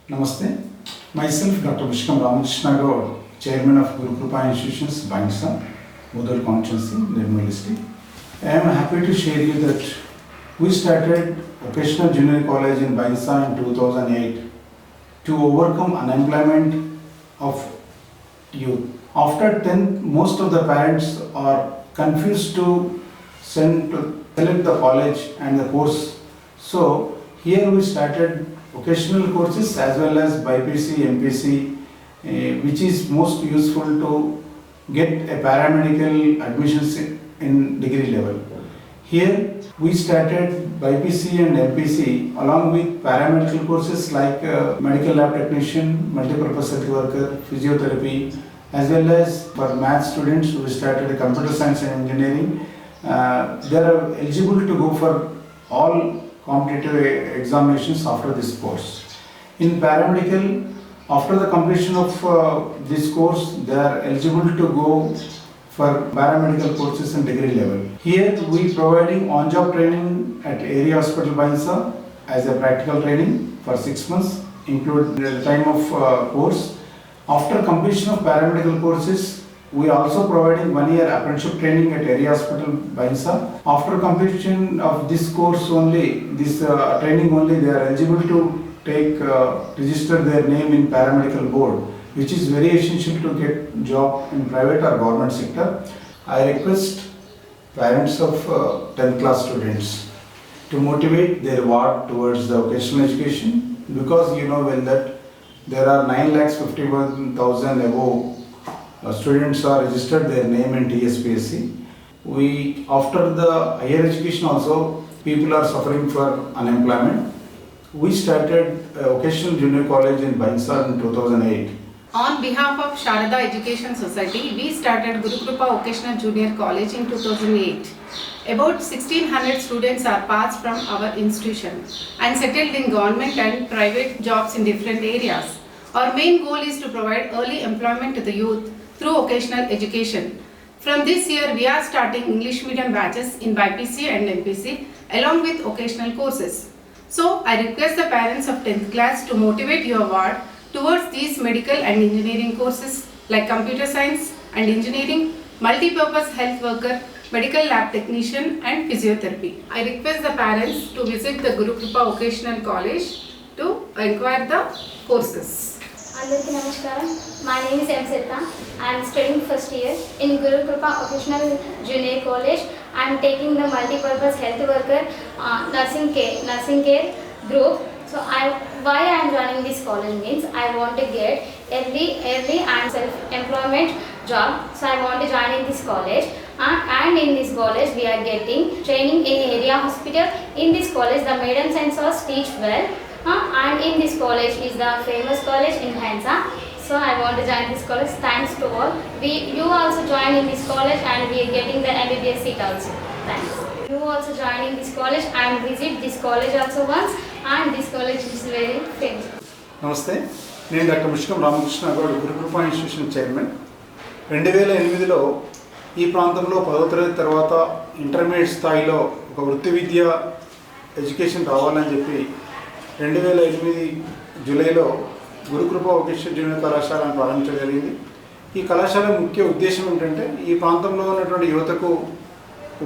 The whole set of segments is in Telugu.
Namaste. Myself, Dr. Vishkam Ramakrishna Gaur, Chairman of Guru Kripa Institutions, Bainsa, Mudal Constituency, Nirmal District. I am happy to share you that we started Vocational Junior College in Bainsa in 2008 to overcome unemployment of youth. After 10th, most of the parents are confused to select the college and the course. So here we started vocational courses as well as BPC, MPC, which is most useful to get a paramedical admissions in degree level. Here we started BPC and MPC along with paramedical courses like medical lab technician, multipurpose health worker, physiotherapy, as well as for math students we started computer science and engineering. They are eligible to go for all competitive examinations after this course. In paramedical, after the completion of this course, they are eligible to go for paramedical courses in degree level. Here we providing on-job training at Area Hospital Bainsa as a practical training for 6 months, include the time of course. After completion of paramedical courses, we also providing 1 year apprenticeship training at Area Hospital Bainsa. After completion of this course only, this training only, they are eligible to take register their name in paramedical board, which is very essential to get job in private or government sector. I request parents of 10th class students to motivate their ward towards the vocational education, because you know well that there are 9,51,000 above students are registered their name in TSPSC. We, after the higher education also, people are suffering for unemployment. We started a vocational junior college in Bainsa in 2008. On behalf of Sharada Education Society, we started Guru Kripa Vocational Junior College in 2008. About 1600 students are passed from our institution and settled in government and private jobs in different areas. Our main goal is to provide early employment to the youth through vocational education. From this year, we are starting English medium batches in BPC and MPC along with vocational courses. So, I request the parents of 10th class to motivate your ward towards these medical and engineering courses like computer science and engineering, multipurpose health worker, medical lab technician and physiotherapy. I request the parents to visit the Guru Kripa Vocational College to inquire the courses. Andariki Namaskaram. My name is M. Sita. I am studying first year in Guru Kripa Vocational Junior College. I am taking the multi-purpose health worker nursing care group. So why I am joining this college means I want to get early and self-employment job. So I want to join in this college. And in this college we are getting training in Area Hospital. In this college the madams and sirs teach well. And in this college is the famous college in Bainsa. So I want to join this college. Thanks to all. You also join in this college and we are getting the MBBS seat also. Thanks. You also join in this college and visit this college also once, and this college is very famous. నమస్తే, నేను డాక్టర్ విష్కం రామకృష్ణ గౌడ్, గురు కృపా ఇన్స్టిట్యూషన్ చైర్మన్. 2008లో ఈ ప్రాంతంలో 10వ తరగతి తర్వాత ఇంటర్మీడియట్ స్థాయిలో ఒక వృత్తి విద్య ఎడ్యుకేషన్ రావాలని చెప్పి 2008 జూలైలో గురుకృప వొకేషనల్ జూనియర్ కళాశాలను ప్రారంభించడం జరిగింది. ఈ కళాశాల ముఖ్య ఉద్దేశం ఏంటంటే ఈ ప్రాంతంలో ఉన్నటువంటి యువతకు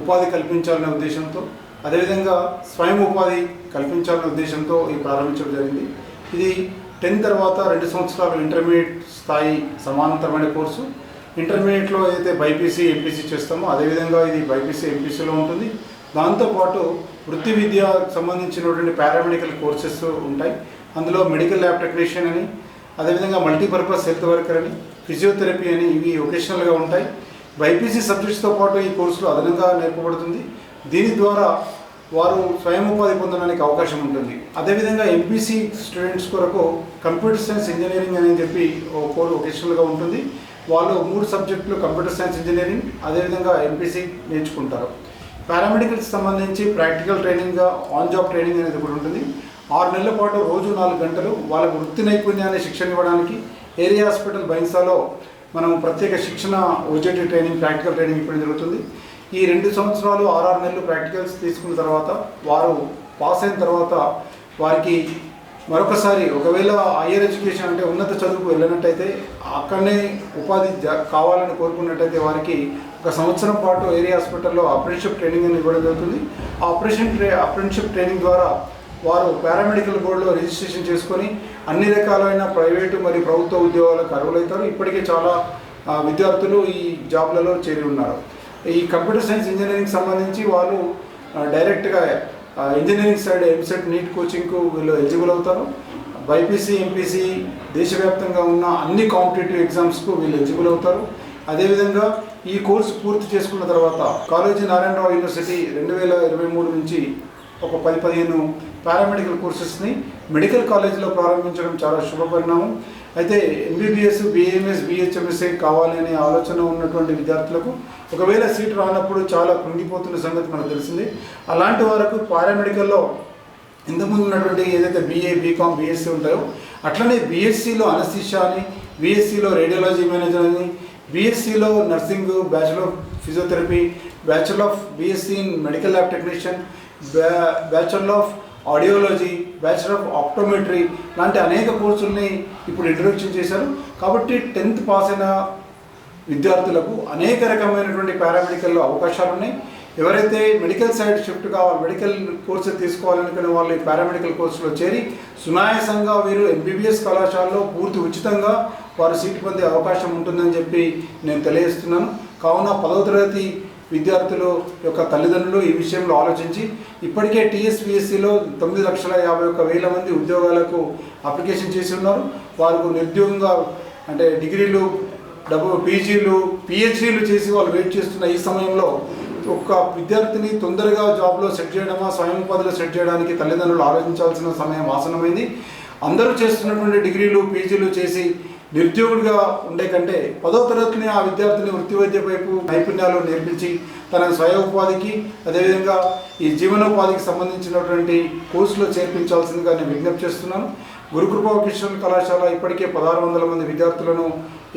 ఉపాధి కల్పించాలనే ఉద్దేశంతో, అదేవిధంగా స్వయం ఉపాధి కల్పించాలనే ఉద్దేశంతో ఈ ప్రారంభించడం జరిగింది. ఇది 10 తర్వాత 2 సంవత్సరాలు ఇంటర్మీడియట్ స్థాయి సమాంతరమైన కోర్సు. ఇంటర్మీడియట్లో ఏదైతే బైపీసీ ఎంపీసీ చేస్తామో అదేవిధంగా ఇది బైపీసీ ఎంపీసీలో ఉంటుంది. దాంతోపాటు వృత్తి విద్యకు సంబంధించినటువంటి పారామెడికల్ కోర్సెస్ ఉంటాయి. అందులో మెడికల్ ల్యాబ్ టెక్నీషియన్ అని, అదేవిధంగా మల్టీపర్పస్ హెల్త్ వర్కర్ అని, ఫిజియోథెరపీ అని, ఇవి వొకేషనల్గా ఉంటాయి. బైపీసీ సబ్జెక్ట్స్తో పాటు ఈ కోర్సులో అదనంగా నేర్పబడుతుంది. దీని ద్వారా వారు స్వయం ఉపాధి పొందడానికి అవకాశం ఉంటుంది. అదేవిధంగా ఎంపీసీ స్టూడెంట్స్ కొరకు కంప్యూటర్ సైన్స్ ఇంజనీరింగ్ అని చెప్పి ఓ కోర్సు వొకేషనల్గా ఉంటుంది. వాళ్ళు 3 సబ్జెక్టులు కంప్యూటర్ సైన్స్ ఇంజనీరింగ్, అదేవిధంగా ఎంపీసీ నేర్చుకుంటారు. పారామెడికల్స్ సంబంధించి ప్రాక్టికల్ ట్రైనింగ్గా ఆన్ జాబ్ ట్రైనింగ్ అనేది కూడా ఉంటుంది. 6 నెలల పాటు రోజు 4 గంటలు వాళ్ళకు వృత్తి నైపుణ్యాన్ని శిక్షణ ఇవ్వడానికి ఏరియా హాస్పిటల్ బైన్సాలో మనం ప్రత్యేక శిక్షణ ఓజేటీ ట్రైనింగ్, ప్రాక్టికల్ ట్రైనింగ్ ఇవ్వడం జరుగుతుంది. ఈ 2 సంవత్సరాలు 6 నెలలు ప్రాక్టికల్స్ తీసుకున్న తర్వాత వారు పాస్ అయిన తర్వాత వారికి మరొకసారి ఒకవేళ హయ్యర్ ఎడ్యుకేషన్ అంటే ఉన్నత చదువుకు వెళ్ళినట్టయితే అక్కడనే ఉపాధి కావాలని కోరుకున్నట్టయితే వారికి 1 సంవత్సరం పాటు ఏరియా హాస్పిటల్లో అప్రెంటిస్షిప్ ట్రైనింగ్ అని ఇవ్వడం జరుగుతుంది. ఆ అప్రెంటిస్షిప్ ట్రైనింగ్ ద్వారా వారు పారామెడికల్ బోర్డులో రిజిస్ట్రేషన్ చేసుకొని అన్ని రకాలైన ప్రైవేటు మరియు ప్రభుత్వ ఉద్యోగాలకు అర్హులవుతారు. ఇప్పటికే చాలా విద్యార్థులు ఈ జాబ్లలో చేరి ఉన్నారు. ఈ కంప్యూటర్ సైన్స్ ఇంజనీరింగ్ సంబంధించి వాళ్ళు డైరెక్ట్గా ఇంజనీరింగ్ సైడ్ ఎంసెట్ నీట్ కోచింగ్కు వీళ్ళు ఎలిజిబుల్ అవుతారు. బైపీసీ ఎంపీసీ దేశవ్యాప్తంగా ఉన్న అన్ని కాంపిటేటివ్ ఎగ్జామ్స్కు వీళ్ళు ఎలిజిబుల్ అవుతారు. అదేవిధంగా ఈ కోర్సు పూర్తి చేసుకున్న తర్వాత కాలేజీ నారాయణరావు యూనివర్సిటీ 2023 నుంచి ఒక 10-15 పారామెడికల్ కోర్సెస్ని మెడికల్ కాలేజీలో ప్రారంభించడం చాలా శుభపరిణామం. అయితే ఎంబీబీఎస్, బీఏఎంఎస్, బీహెచ్ఎంఎస్ఏ కావాలి అనే ఆలోచన ఉన్నటువంటి విద్యార్థులకు ఒకవేళ సీట్ రానప్పుడు చాలా కృంగిపోతున్న సంగతి మనకు తెలిసింది. అలాంటి వరకు పారామెడికల్లో ఇంతకుముందు ఉన్నటువంటి ఏదైతే బీఏ, బీకామ్, బీఎస్సీ ఉంటాయో అట్లనే బీఎస్సీలో అనస్థీషియా అని, బీఎస్సీలో రేడియాలజీ మేనేజర్ అని, బీఎస్సీలో nursing, bachelor of physiotherapy, bachelor of BSc in medical lab technician, bachelor of audiology, bachelor of optometry లాంటి అనేక కోర్సుల్ని ఇప్పుడు ఇంట్రొడక్షన్ చేశారు. కాబట్టి 10th పాస్ అయిన విద్యార్థులకు అనేక రకమైనటువంటి పారామెడికల్లో అవకాశాలు ఉన్నాయి. ఎవరైతే మెడికల్ సైడ్ షిఫ్ట్ కావాలి, మెడికల్ కోర్సు తీసుకోవాలనుకునే వాళ్ళు ఈ పారామెడికల్ కోర్సులో చేరి సునాయాసంగా వీరు ఎంబీబీఎస్ కళాశాలలో పూర్తి ఉచితంగా వారు సీటు పొందే అవకాశం ఉంటుందని చెప్పి నేను తెలియజేస్తున్నాను. కావున 10వ తరగతి విద్యార్థుల యొక్క తల్లిదండ్రులు ఈ విషయంలో ఆలోచించి ఇప్పటికే టీఎస్పీఎస్సీలో 9,51,000 మంది ఉద్యోగాలకు అప్లికేషన్ చేసి ఉన్నారు. వారికి నిరుద్యోగంగా అంటే డిగ్రీలు, పీజీలు, పిహెచ్డీలు చేసి వాళ్ళు వెయిట్ చేస్తున్న ఈ సమయంలో ఒక విద్యార్థిని తొందరగా జాబ్లో సెట్ చేయడమా, స్వయం ఉపాధిలో సెట్ చేయడానికి తల్లిదండ్రులు ఆలోచించాల్సిన సమయం ఆసన్నమైంది. అందరూ చేస్తున్నటువంటి డిగ్రీలు, పీజీలు చేసి నిరుద్యోగుడిగా ఉండే కంటే 10వ తరగతిని ఆ విద్యార్థిని వృత్తి వైద్య వైపు నైపుణ్యాలు నేర్పించి తన స్వయం ఉపాధికి అదేవిధంగా ఈ జీవనోపాధికి సంబంధించినటువంటి కోర్సులో చేర్పించాల్సిందిగా నేను విజ్ఞప్తి చేస్తున్నాను. గురుకృప వొకేషనల్ కళాశాల ఇప్పటికే 1600 మంది విద్యార్థులను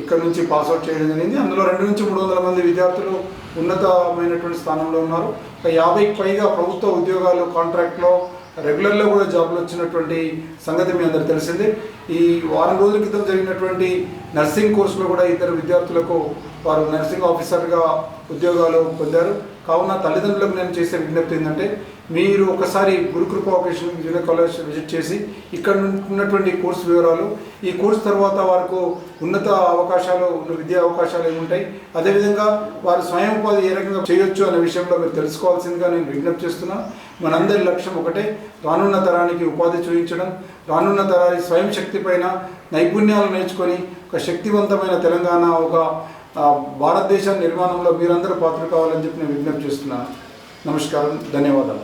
ఇక్కడ నుంచి పాస్అవుట్ చేయడం జరిగింది. అందులో 200 నుంచి 300 మంది విద్యార్థులు ఉన్నతమైనటువంటి స్థానంలో ఉన్నారు. 50కి పైగా ప్రభుత్వ ఉద్యోగాలు కాంట్రాక్ట్లో, రెగ్యులర్లో కూడా జాబ్లు వచ్చినటువంటి సంగతి మీ అందరికి తెలిసిందే. ఈ వారం రోజుల క్రితం జరిగినటువంటి నర్సింగ్ కోర్సులో కూడా 2 విద్యార్థులకు వారు నర్సింగ్ ఆఫీసర్గా ఉద్యోగాలు పొందారు. కావున తల్లిదండ్రులకు నేను చేసే విజ్ఞప్తి ఏంటంటే మీరు ఒకసారి gurukrupa vocational junior college visit చేసి ఇక్కడ ఉన్నటువంటి కోర్సు వివరాలు, ఈ కోర్సు తర్వాత వారికి ఉన్నత అవకాశాలు, విద్యా అవకాశాలు ఏముంటాయి, అదేవిధంగా వారు స్వయం ఉపాధి ఏ రకంగా చేయొచ్చు అనే విషయంలో మీరు తెలుసుకోవాల్సిందిగా నేను విజ్ఞప్తి చేస్తున్నాను. మనందరి లక్ష్యం ఒకటే, రానున్న తరానికి ఉపాధి చూపించడం, రానున్న తరానికి స్వయం శక్తి పైన నైపుణ్యాలు నేర్చుకొని ఒక శక్తివంతమైన తెలంగాణ, ఒక భారతదేశ నిర్మాణంలో మీరందరూ పాత్ర కావాలని చెప్పి నేను విజ్ఞప్తి చేస్తున్నాను. నమస్కారం, ధన్యవాదాలు.